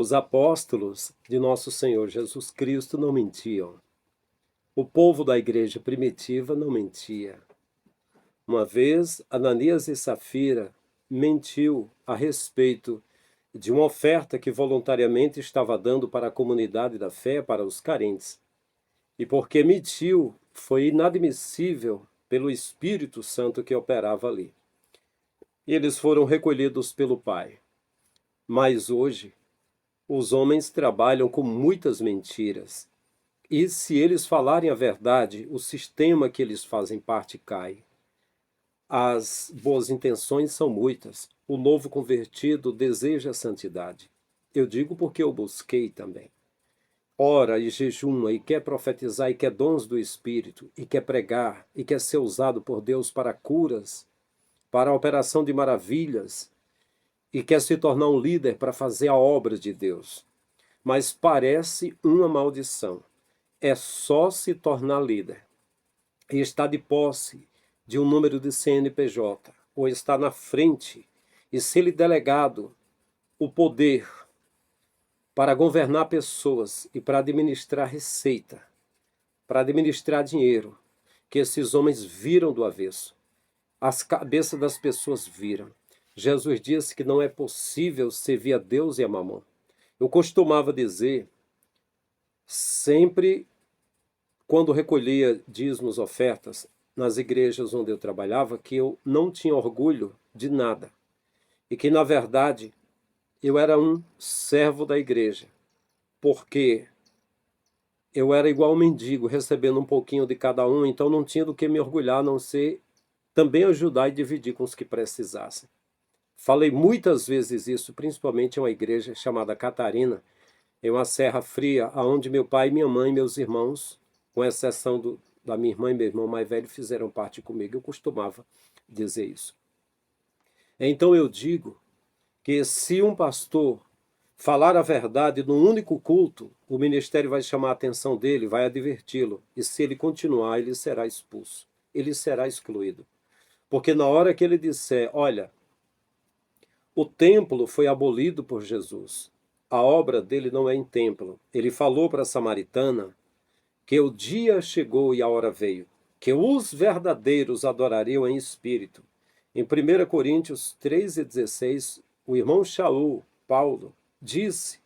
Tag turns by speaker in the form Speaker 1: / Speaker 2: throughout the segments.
Speaker 1: Os apóstolos de nosso Senhor Jesus Cristo não mentiam. O povo da igreja primitiva não mentia. Uma vez, Ananias e Safira mentiu a respeito de uma oferta que voluntariamente estava dando para a comunidade da fé, para os carentes. E porque mentiu, foi inadmissível pelo Espírito Santo que operava ali. E eles foram recolhidos pelo Pai. Mas hoje, os homens trabalham com muitas mentiras. E se eles falarem a verdade, o sistema que eles fazem parte cai. As boas intenções são muitas. O novo convertido deseja a santidade. Eu digo porque eu busquei também. Ora e jejuma, e quer profetizar, e quer dons do Espírito, e quer pregar, e quer ser usado por Deus para curas, para a operação de maravilhas, e quer se tornar um líder para fazer a obra de Deus. Mas parece uma maldição. É só se tornar líder e estar de posse de um número de CNPJ, ou estar na frente e ser-lhe delegado o poder para governar pessoas e para administrar receita, para administrar dinheiro, que esses homens viram do avesso. As cabeças das pessoas viram. Jesus disse que não é possível servir a Deus e a Mamon. Eu costumava dizer, sempre quando recolhia dízimos, ofertas, nas igrejas onde eu trabalhava, que eu não tinha orgulho de nada. E que, na verdade, eu era um servo da igreja. Porque eu era igual um mendigo, recebendo um pouquinho de cada um, então não tinha do que me orgulhar, a não ser também ajudar e dividir com os que precisassem. Falei muitas vezes isso, principalmente em uma igreja chamada Catarina, em uma serra fria, onde meu pai, minha mãe e meus irmãos, com exceção da minha irmã e meu irmão mais velho, fizeram parte comigo. Eu costumava dizer isso. Então eu digo que se um pastor falar a verdade num único culto, o ministério vai chamar a atenção dele, vai adverti-lo. E se ele continuar, ele será expulso. Ele será excluído. Porque na hora que ele disser, olha, o templo foi abolido por Jesus. A obra dele não é em templo. Ele falou para a samaritana que o dia chegou e a hora veio, que os verdadeiros adorariam em espírito. Em 1 Coríntios 3,16, o irmão Shaul, Paulo, disse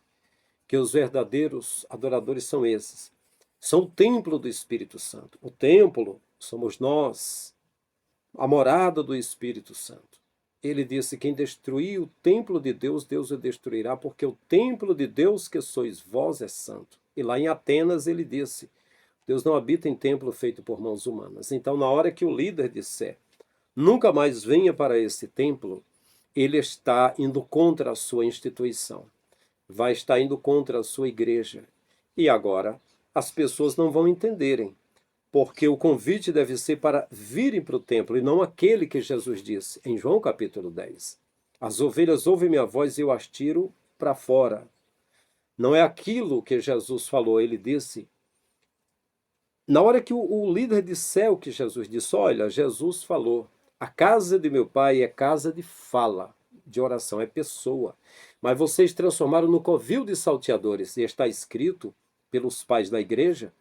Speaker 1: que os verdadeiros adoradores são esses. São o templo do Espírito Santo. O templo somos nós, a morada do Espírito Santo. Ele disse, quem destruir o templo de Deus, Deus o destruirá, porque o templo de Deus que sois vós é santo. E lá em Atenas ele disse, Deus não habita em templo feito por mãos humanas. Então, na hora que o líder disser, nunca mais venha para esse templo, ele está indo contra a sua instituição. Vai estar indo contra a sua igreja. E agora, as pessoas não vão entenderem, porque o convite deve ser para virem para o templo, e não aquele que Jesus disse, em João capítulo 10. As ovelhas ouvem minha voz e eu as tiro para fora. Não é aquilo que Jesus falou, ele disse, na hora que o líder disser o que Jesus disse, olha, Jesus falou, a casa de meu pai é casa de fala, de oração, é pessoa. Mas vocês transformaram no covil de salteadores. E está escrito pelos pais da igreja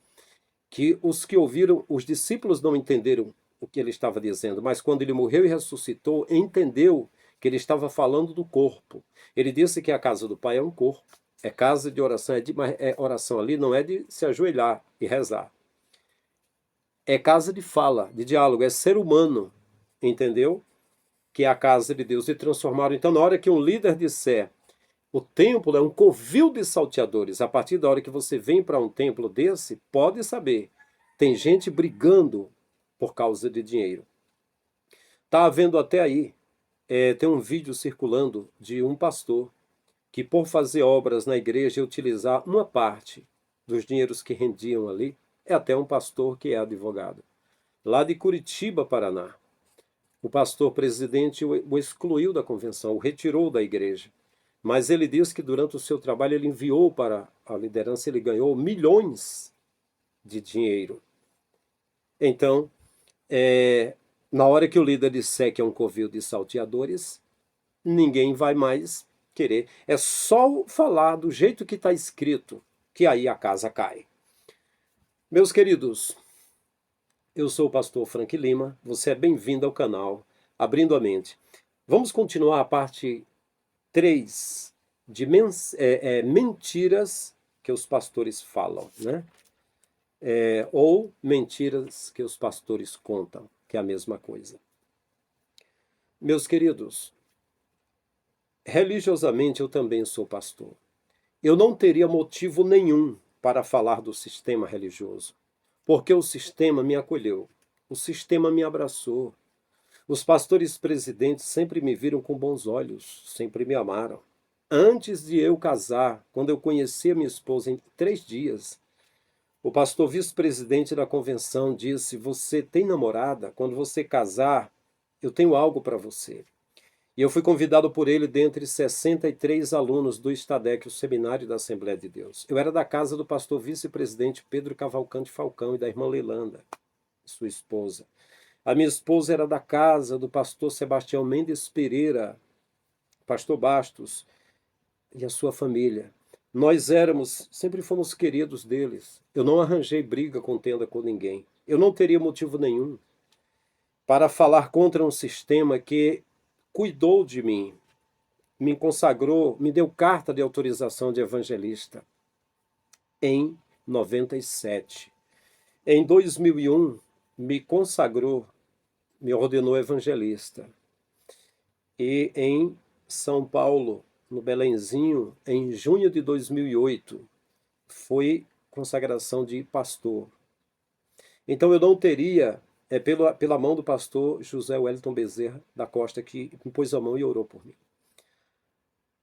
Speaker 1: que os que ouviram, os discípulos não entenderam o que ele estava dizendo, mas quando ele morreu e ressuscitou, entendeu que ele estava falando do corpo. Ele disse que a casa do pai é um corpo, é casa de oração, oração ali não é de se ajoelhar e rezar. É casa de fala, de diálogo, é ser humano, entendeu? Que é a casa de Deus, e transformaram. Então, na hora que um líder disser, o templo é um covil de salteadores, a partir da hora que você vem para um templo desse, pode saber, tem gente brigando por causa de dinheiro. Está havendo até aí, tem um vídeo circulando de um pastor que, por fazer obras na igreja e utilizar uma parte dos dinheiros que rendiam ali, é até um pastor que é advogado, lá de Curitiba, Paraná. O pastor presidente o excluiu da convenção, o retirou da igreja. Mas ele disse que durante o seu trabalho ele enviou para a liderança, ele ganhou milhões de dinheiro. Então, na hora que o líder disser que é um covil de salteadores, ninguém vai mais querer. É só falar do jeito que está escrito, que aí a casa cai. Meus queridos, eu sou o pastor Frank Lima, você é bem-vindo ao canal Abrindo a Mente. Vamos continuar a parte 3 de mentiras que os pastores falam, né? Ou mentiras que os pastores contam, que é a mesma coisa. Meus queridos, religiosamente eu também sou pastor. Eu não teria motivo nenhum para falar do sistema religioso, porque o sistema me acolheu, o sistema me abraçou. Os pastores presidentes sempre me viram com bons olhos, sempre me amaram. Antes de eu casar, quando eu conheci a minha esposa em 3 dias, o pastor vice-presidente da convenção disse: "Você tem namorada? Quando você casar, eu tenho algo para você." E eu fui convidado por ele dentre 63 alunos do Estadec, o Seminário da Assembleia de Deus. Eu era da casa do pastor vice-presidente Pedro Cavalcante Falcão e da irmã Leilanda, sua esposa. A minha esposa era da casa do pastor Sebastião Mendes Pereira, pastor Bastos, e a sua família. Nós sempre fomos queridos deles. Eu não arranjei briga, contenda com ninguém. Eu não teria motivo nenhum para falar contra um sistema que cuidou de mim, me consagrou, me deu carta de autorização de evangelista em 97. Em 2001, me consagrou, me ordenou evangelista. E em São Paulo, no Belenzinho, em junho de 2008, foi consagração de pastor. Então eu não teria, pela mão do pastor José Wellington Bezerra da Costa, que me pôs a mão e orou por mim.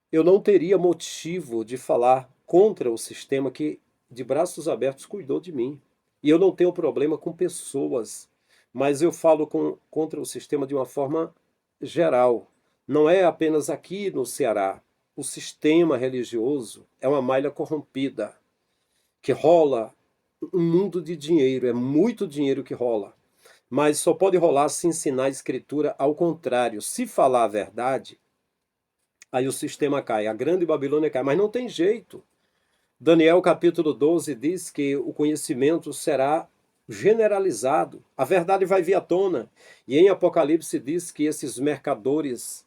Speaker 1: Eu não teria motivo de falar contra o sistema que, de braços abertos, cuidou de mim. E eu não tenho problema com pessoas, mas eu falo contra o sistema de uma forma geral. Não é apenas aqui no Ceará. O sistema religioso é uma malha corrompida, que rola um mundo de dinheiro, é muito dinheiro que rola. Mas só pode rolar se ensinar a escritura ao contrário. Se falar a verdade, aí o sistema cai, a grande Babilônia cai, mas não tem jeito. Daniel capítulo 12 diz que o conhecimento será generalizado, a verdade vai vir à tona. E em Apocalipse diz que esses mercadores,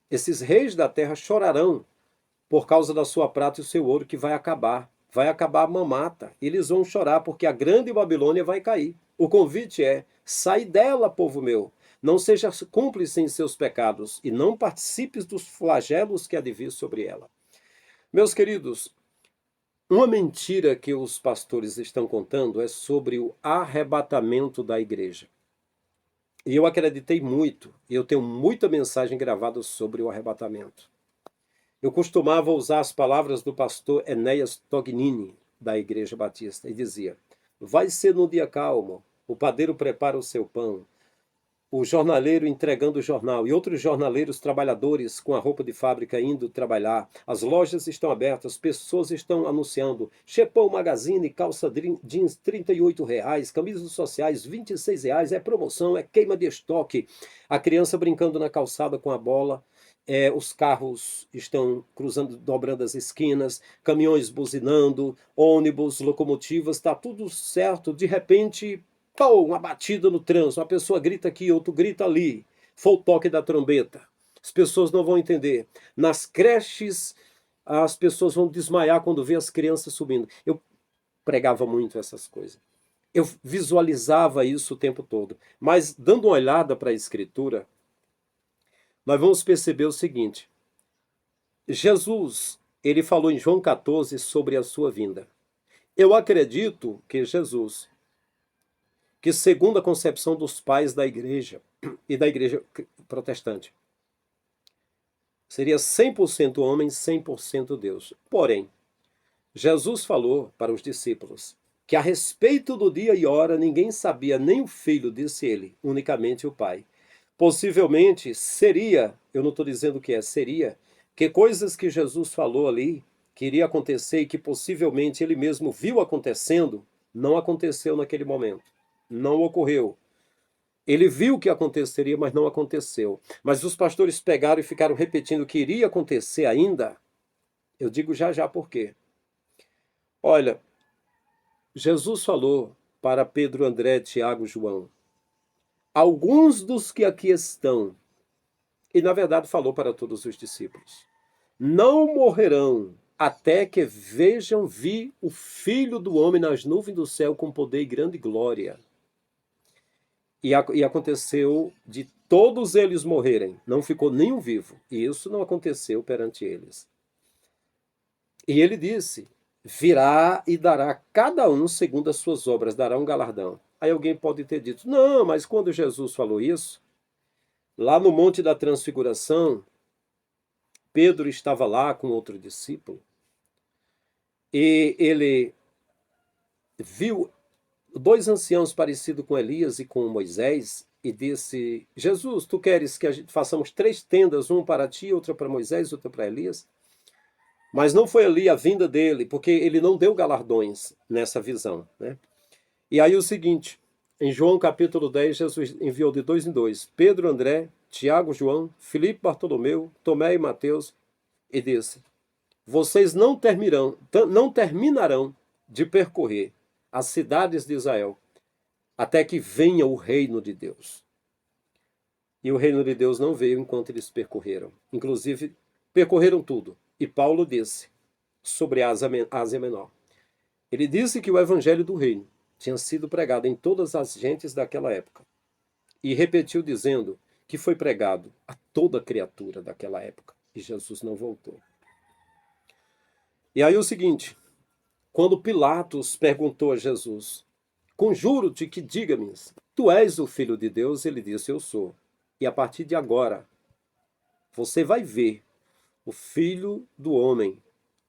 Speaker 1: esses reis da terra chorarão por causa da sua prata e o seu ouro que vai acabar a mamata. Eles vão chorar porque a grande Babilônia vai cair. O convite é: sai dela, povo meu. Não seja cúmplice em seus pecados e não participes dos flagelos que há de vir sobre ela. Meus queridos, uma mentira que os pastores estão contando é sobre o arrebatamento da igreja. E eu acreditei muito, e eu tenho muita mensagem gravada sobre o arrebatamento. Eu costumava usar as palavras do pastor Enéas Tognini, da Igreja Batista, e dizia: vai ser num dia calmo, o padeiro prepara o seu pão, o jornaleiro entregando o jornal e outros jornaleiros trabalhadores com a roupa de fábrica indo trabalhar. As lojas estão abertas, pessoas estão anunciando Chepão Magazine, calça jeans R$ 38, camisas sociais R$ 26, é promoção, é queima de estoque. A criança brincando na calçada com a bola. Os carros estão cruzando, dobrando as esquinas, caminhões buzinando, ônibus, locomotivas, está tudo certo. De repente, pô, uma batida no trânsito, uma pessoa grita aqui, outro grita ali, foi o toque da trombeta. As pessoas não vão entender. Nas creches, as pessoas vão desmaiar quando vê as crianças subindo. Eu pregava muito essas coisas. Eu visualizava isso o tempo todo. Mas, dando uma olhada para a Escritura, nós vamos perceber o seguinte: Jesus, ele falou em João 14 sobre a sua vinda. Eu acredito que Jesus, que segundo a concepção dos pais da igreja e da igreja protestante, seria 100% homem, 100% Deus. Porém, Jesus falou para os discípulos que a respeito do dia e hora ninguém sabia, nem o filho, disse ele, unicamente o pai. Possivelmente seria, eu não estou dizendo que seria, que coisas que Jesus falou ali, que iria acontecer e que possivelmente ele mesmo viu acontecendo, não aconteceu naquele momento. Não ocorreu. Ele viu que aconteceria, mas não aconteceu. Mas os pastores pegaram e ficaram repetindo que iria acontecer ainda. Eu digo já já por quê. Olha, Jesus falou para Pedro, André, Tiago, João: alguns dos que aqui estão, e na verdade falou para todos os discípulos, não morrerão até que vejam vir o Filho do Homem nas nuvens do céu com poder e grande glória. E aconteceu de todos eles morrerem, não ficou nenhum vivo. E isso não aconteceu perante eles. E ele disse: virá e dará cada um segundo as suas obras, dará um galardão. Aí alguém pode ter dito: não, mas quando Jesus falou isso, lá no Monte da Transfiguração, Pedro estava lá com outro discípulo e ele viu dois anciãos parecidos com Elias e com Moisés e disse: Jesus, tu queres que a gente façamos 3 tendas, uma para ti, outra para Moisés, outra para Elias? Mas não foi ali a vinda dele, porque ele não deu galardões nessa visão, né? E aí o seguinte, em João capítulo 10, Jesus enviou de 2 em 2, Pedro, André, Tiago, João, Filipe, Bartolomeu, Tomé e Mateus, e disse: vocês não terminarão de percorrer as cidades de Israel até que venha o reino de Deus. E o reino de Deus não veio enquanto eles percorreram. Inclusive, percorreram tudo. E Paulo disse sobre a Ásia Menor. Ele disse que o evangelho do reino tinha sido pregado em todas as gentes daquela época. E repetiu dizendo que foi pregado a toda criatura daquela época. E Jesus não voltou. E aí o seguinte, quando Pilatos perguntou a Jesus: conjuro-te que diga-me, tu és o Filho de Deus? Ele disse: eu sou. E a partir de agora, você vai ver o Filho do Homem,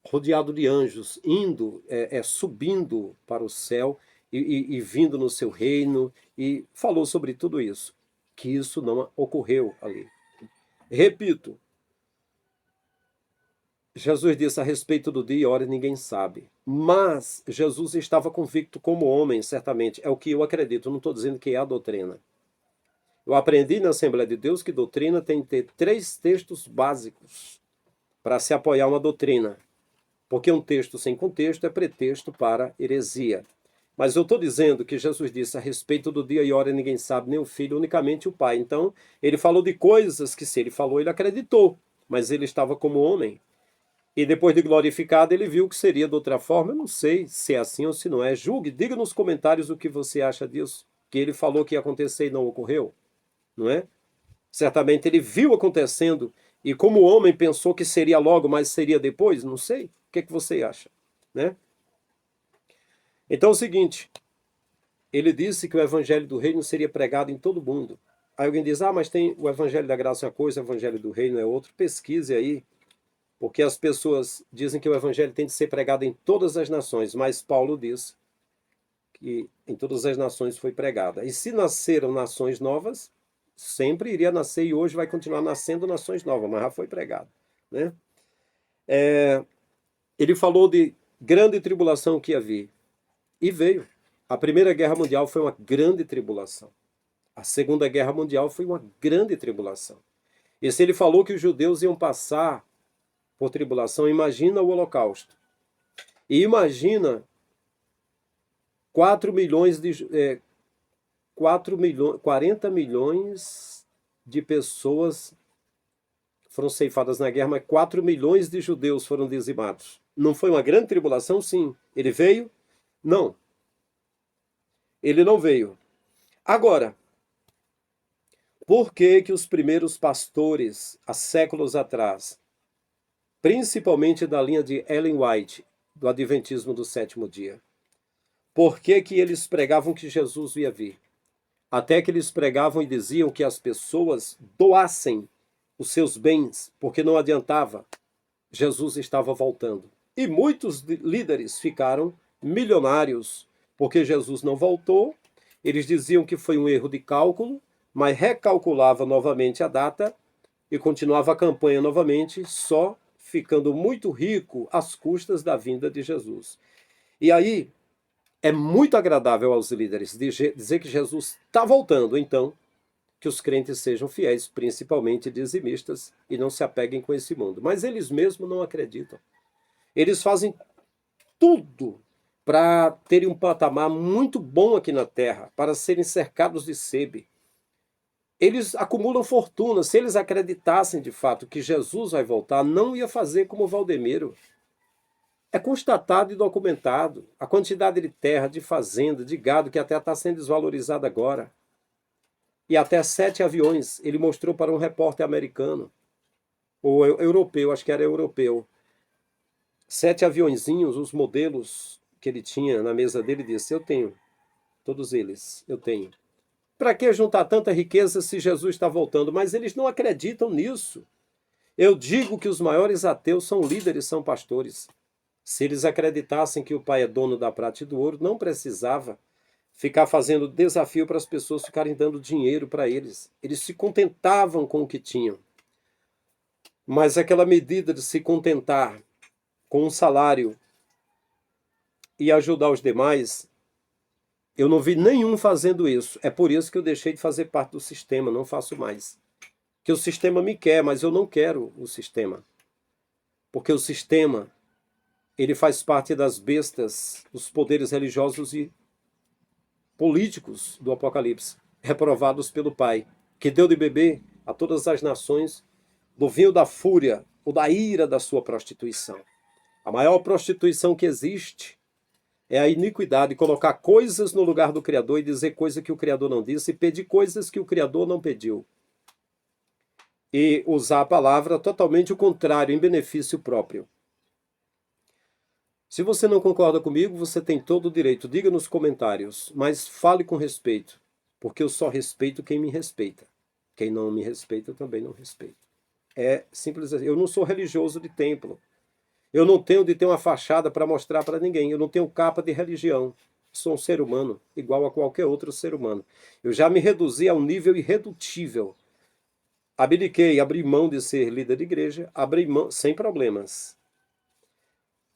Speaker 1: rodeado de anjos, indo, subindo para o céu e vindo no seu reino, e falou sobre tudo isso, que isso não ocorreu ali. Repito, Jesus disse a respeito do dia e hora ninguém sabe, mas Jesus estava convicto como homem, certamente, é o que eu acredito, não estou dizendo que é a doutrina. Eu aprendi na Assembleia de Deus que doutrina tem que ter 3 textos básicos para se apoiar uma doutrina, porque um texto sem contexto é pretexto para heresia. Mas eu estou dizendo que Jesus disse a respeito do dia e hora ninguém sabe, nem o Filho, unicamente o Pai. Então, ele falou de coisas que se ele falou, ele acreditou, mas ele estava como homem. E depois de glorificado, ele viu que seria de outra forma. Eu não sei se é assim ou se não é. Julgue, diga nos comentários o que você acha disso, que ele falou que ia acontecer e não ocorreu, não é? Certamente ele viu acontecendo e como homem pensou que seria logo, mas seria depois, não sei. O que é que você acha, né? Então é o seguinte, ele disse que o evangelho do reino seria pregado em todo mundo. Aí alguém diz: mas tem o evangelho da graça é uma coisa, o evangelho do reino é outro. Pesquise aí, porque as pessoas dizem que o evangelho tem de ser pregado em todas as nações, mas Paulo diz que em todas as nações foi pregada. E se nasceram nações novas, sempre iria nascer e hoje vai continuar nascendo nações novas, mas já foi pregado, né? Ele falou de grande tribulação que ia vir, e veio. A Primeira Guerra Mundial foi uma grande tribulação. A Segunda Guerra Mundial foi uma grande tribulação. E se ele falou que os judeus iam passar por tribulação, imagina o Holocausto. E imagina 40 milhões de pessoas foram ceifadas na guerra, mas 4 milhões de judeus foram dizimados. Não foi uma grande tribulação? Sim. Ele veio? Não. Ele não veio. Agora, por que que os primeiros pastores, há séculos atrás, principalmente da linha de Ellen White, do Adventismo do Sétimo Dia, por que que eles pregavam que Jesus ia vir? Até que eles pregavam e diziam que as pessoas doassem os seus bens, porque não adiantava, Jesus estava voltando. E muitos líderes ficaram milionários, porque Jesus não voltou. Eles diziam que foi um erro de cálculo, mas recalculava novamente a data e continuava a campanha novamente, só ficando muito rico às custas da vinda de Jesus. E aí, é muito agradável aos líderes dizer que Jesus está voltando, então que os crentes sejam fiéis, principalmente dizimistas, e não se apeguem com esse mundo. Mas eles mesmos não acreditam. Eles fazem tudo para terem um patamar muito bom aqui na Terra, para serem cercados de sebe. Eles acumulam fortuna. Se eles acreditassem de fato que Jesus vai voltar, não ia fazer como Valdemiro. É constatado e documentado a quantidade de terra, de fazenda, de gado que até está sendo desvalorizada agora. E até 7 aviões ele mostrou para um repórter americano, ou europeu, acho que era europeu. 7 aviõezinhos, os modelos que ele tinha na mesa dele, disse: eu tenho, todos eles, eu tenho. Para que juntar tanta riqueza se Jesus está voltando? Mas eles não acreditam nisso. Eu digo que os maiores ateus são líderes, são pastores. Se eles acreditassem que o Pai é dono da prata e do ouro, não precisava ficar fazendo desafio para as pessoas ficarem dando dinheiro para eles. Eles se contentavam com o que tinham. Mas aquela medida de se contentar com um salário e ajudar os demais, eu não vi nenhum fazendo isso. É por isso que eu deixei de fazer parte do sistema, não faço mais. Que o sistema me quer, mas eu não quero o sistema. Porque o sistema, ele faz parte das bestas, dos poderes religiosos e políticos do Apocalipse, reprovados pelo Pai, que deu de beber a todas as nações do vinho da fúria ou da ira da sua prostituição. A maior prostituição que existe é a iniquidade, colocar coisas no lugar do Criador e dizer coisas que o Criador não disse e pedir coisas que o Criador não pediu. E usar a palavra totalmente o contrário, em benefício próprio. Se você não concorda comigo, você tem todo o direito. Diga nos comentários, mas fale com respeito, porque eu só respeito quem me respeita. Quem não me respeita, eu também não respeito. É simples assim. Eu não sou religioso de templo. Eu não tenho de ter uma fachada para mostrar para ninguém. Eu não tenho capa de religião. Sou um ser humano, igual a qualquer outro ser humano. Eu já me reduzi a um nível irredutível. Abdiquei, abri mão de ser líder de igreja, abri mão, sem problemas.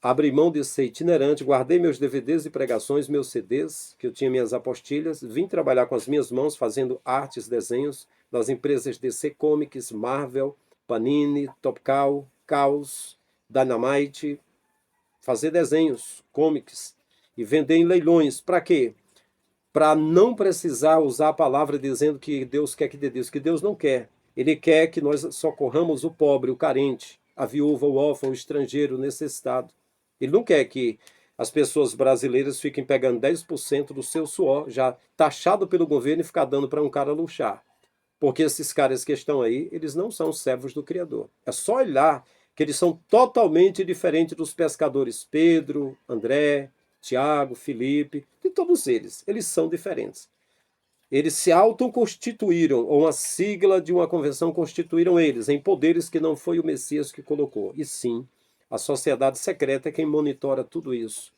Speaker 1: Abri mão de ser itinerante, guardei meus DVDs e pregações, meus CDs, que eu tinha minhas apostilhas, vim trabalhar com as minhas mãos, fazendo artes, desenhos das empresas DC Comics, Marvel, Panini, Top Cow, Caos, Dynamite, fazer desenhos, comics, e vender em leilões. Para quê? Para não precisar usar a palavra dizendo que Deus quer que dê Deus, que Deus não quer. Ele quer que nós socorramos o pobre, o carente, a viúva, o órfão, o estrangeiro, o necessitado. Ele não quer que as pessoas brasileiras fiquem pegando 10% do seu suor, já taxado pelo governo, e ficar dando para um cara luxar. Porque esses caras que estão aí, eles não são servos do Criador. É só olhar que eles são totalmente diferentes dos pescadores Pedro, André, Tiago, Felipe, de todos eles. Eles são diferentes. Eles se autoconstituíram, ou uma sigla de uma convenção constituíram eles, em poderes que não foi o Messias que colocou. E sim, a sociedade secreta é quem monitora tudo isso.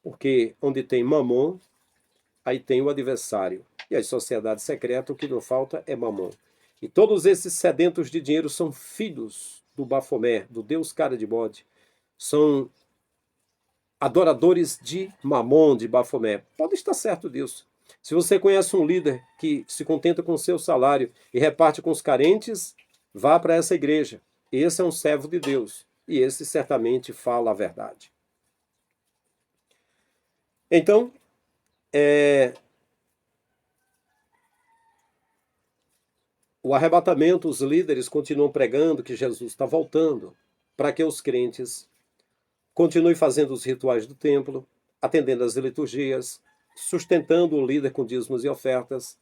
Speaker 1: Porque onde tem mamon, aí tem o adversário. E a sociedade secreta, o que não falta é mamon. E todos esses sedentos de dinheiro são filhos do Bafomé, do Deus cara de bode. São adoradores de Mamon, de Bafomé. Pode estar certo disso. Se você conhece um líder que se contenta com o seu salário e reparte com os carentes, vá para essa igreja. Esse é um servo de Deus. E esse certamente fala a verdade. Então, o arrebatamento, os líderes continuam pregando que Jesus está voltando, para que os crentes continuem fazendo os rituais do templo, atendendo às liturgias, sustentando o líder com dízimos e ofertas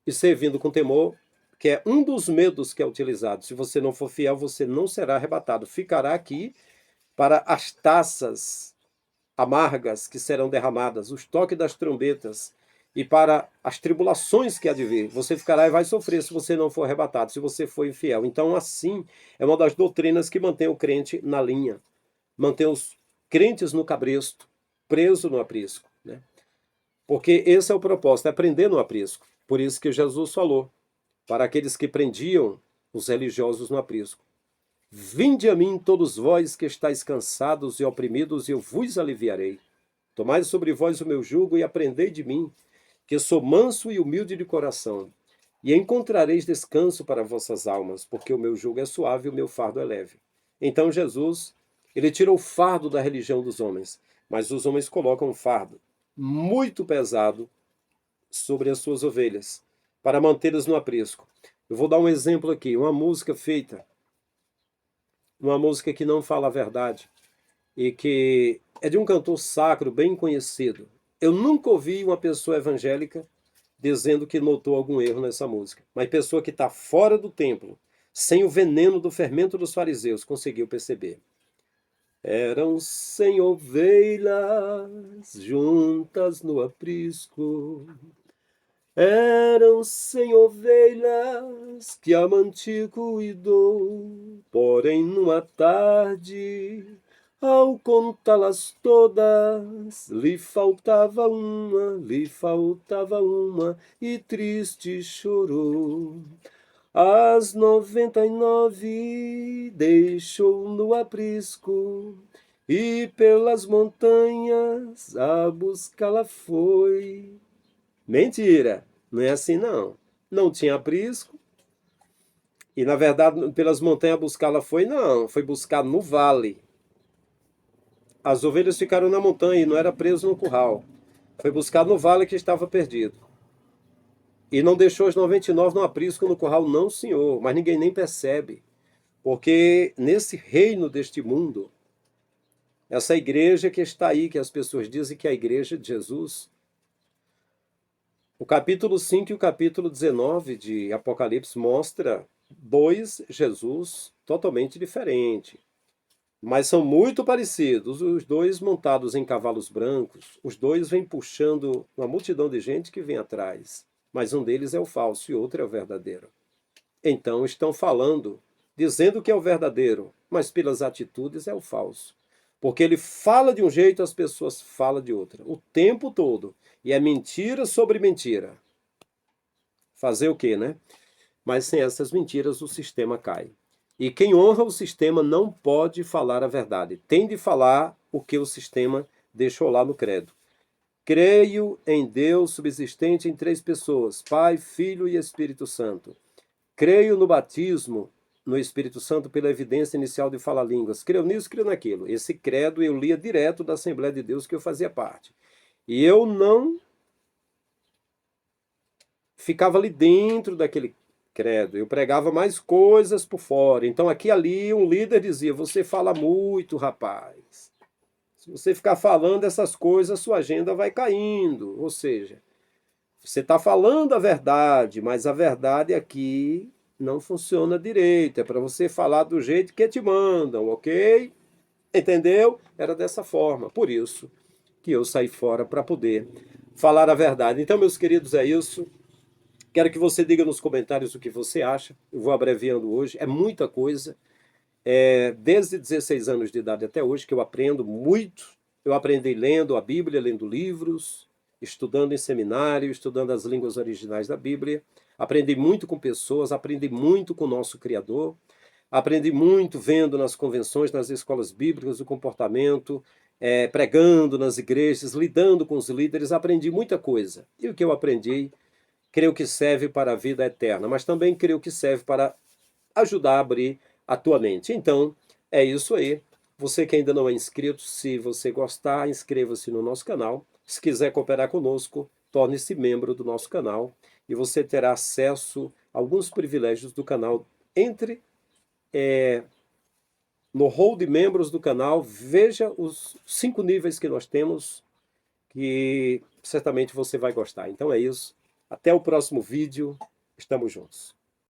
Speaker 1: e servindo com temor, que é um dos medos que é utilizado. Se você não for fiel, você não será arrebatado. Ficará aqui para as taças amargas que serão derramadas, os toques das trombetas e para as tribulações que há de vir. Você ficará e vai sofrer se você não for arrebatado, se você for infiel. Então, assim, é uma das doutrinas que mantém o crente na linha, mantém os crentes no cabresto, preso no aprisco, né? Porque esse é o propósito, é prender no aprisco. Por isso que Jesus falou para aqueles que prendiam os religiosos no aprisco: vinde a mim todos vós que estáis cansados e oprimidos, e eu vos aliviarei. Tomai sobre vós o meu jugo e aprendei de mim, que sou manso e humilde de coração, e encontrareis descanso para vossas almas, porque o meu jugo é suave e o meu fardo é leve. Então Jesus, ele tira o fardo da religião dos homens, mas os homens colocam um fardo muito pesado sobre as suas ovelhas, para mantê-las no aprisco. Eu vou dar um exemplo aqui, uma música feita, uma música que não fala a verdade, e que é de um cantor sacro bem conhecido. Eu nunca ouvi uma pessoa evangélica dizendo que notou algum erro nessa música, mas pessoa que está fora do templo, sem o veneno do fermento dos fariseus, conseguiu perceber. Eram 100 ovelhas juntas no aprisco, eram 100 ovelhas que a manti cuidou, porém numa tarde, ao contá-las todas, lhe faltava uma, e triste chorou. As 99 deixou no aprisco, e pelas montanhas a buscá-la foi. Mentira, não é assim não. Não tinha aprisco, e na verdade pelas montanhas buscá-la foi não, foi buscar no vale. As ovelhas ficaram na montanha e não era preso no curral. Foi buscar no vale que estava perdido. E não deixou as 99 no aprisco no curral, não, senhor. Mas ninguém nem percebe. Porque nesse reino deste mundo, essa igreja que está aí, que as pessoas dizem que é a igreja de Jesus, o capítulo 5 e o capítulo 19 de Apocalipse mostra dois Jesus totalmente diferentes. Mas são muito parecidos, os dois montados em cavalos brancos, os dois vêm puxando uma multidão de gente que vem atrás, mas um deles é o falso e outro é o verdadeiro. Então estão falando, dizendo que é o verdadeiro, mas pelas atitudes é o falso. Porque ele fala de um jeito, as pessoas falam de outra, o tempo todo. E é mentira sobre mentira. Fazer o quê, né? Mas sem essas mentiras o sistema cai. E quem honra o sistema não pode falar a verdade. Tem de falar o que o sistema deixou lá no credo. Creio em Deus subsistente em 3 pessoas, Pai, Filho e Espírito Santo. Creio no batismo no Espírito Santo pela evidência inicial de falar línguas. Creio nisso, creio naquilo. Esse credo eu lia direto da Assembleia de Deus que eu fazia parte. E eu não ficava ali dentro daquele credo, eu pregava mais coisas por fora. Então aqui e ali um líder dizia, você fala muito, rapaz. Se você ficar falando essas coisas, sua agenda vai caindo. Ou seja, você está falando a verdade, mas a verdade aqui não funciona direito. É para você falar do jeito que te mandam, ok? Entendeu? Era dessa forma. Por isso que eu saí fora para poder falar a verdade. Então, meus queridos, é isso. Quero que você diga nos comentários o que você acha. Eu vou abreviando hoje. É muita coisa. Desde 16 anos de idade até hoje que eu aprendo muito. Eu aprendi lendo a Bíblia, lendo livros, estudando em seminário, estudando as línguas originais da Bíblia. Aprendi muito com pessoas, aprendi muito com o nosso Criador. Aprendi muito vendo nas convenções, nas escolas bíblicas, o comportamento, pregando nas igrejas, lidando com os líderes. Aprendi muita coisa. E o que eu aprendi, creio que serve para a vida eterna, mas também creio que serve para ajudar a abrir a tua mente. Então, é isso aí. Você que ainda não é inscrito, se você gostar, inscreva-se no nosso canal. Se quiser cooperar conosco, torne-se membro do nosso canal e você terá acesso a alguns privilégios do canal. Entre no hall de membros do canal, veja os 5 níveis que nós temos, que certamente você vai gostar. Então é isso. Até o próximo vídeo. Estamos juntos.